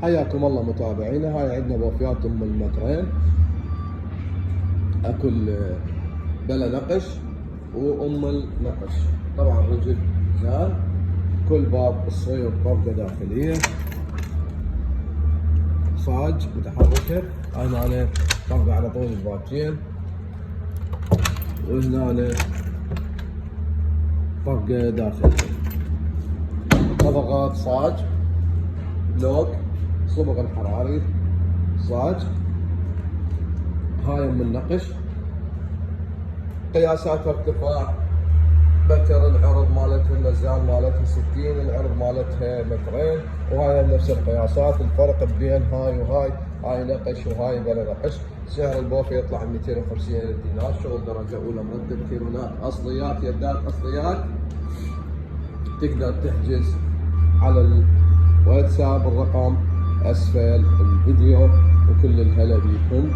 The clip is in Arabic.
حياكم الله متابعينا. هاي عندنا بوفيات ام المترين، اكل بلا نقش وام النقش. طبعا رجل زان، كل باب الصير طبقه داخليه، صاج متحركه. هاي ماله طبقه على طول الباكين، وهنا طبقه داخليه، طبقات صاج، لوك، صبغ الحراري، صاج. هاي ام النقش. قياسات ارتفاع متر، العرض مالتها المزان مالتها 60، العرض مالتها مترين، وهاي نفس القياسات. الفرق بين هاي وهاي، هاي نقش وهاي بلا نقش. سعر البوفي يطلع من 250 الى دينار. شغل درجه اولى مرتب، كيلونات اصليات، يدات اصليات. تقدر تحجز على الواتساب، الرقم اسفل الفيديو. وكل الهلا بيكم.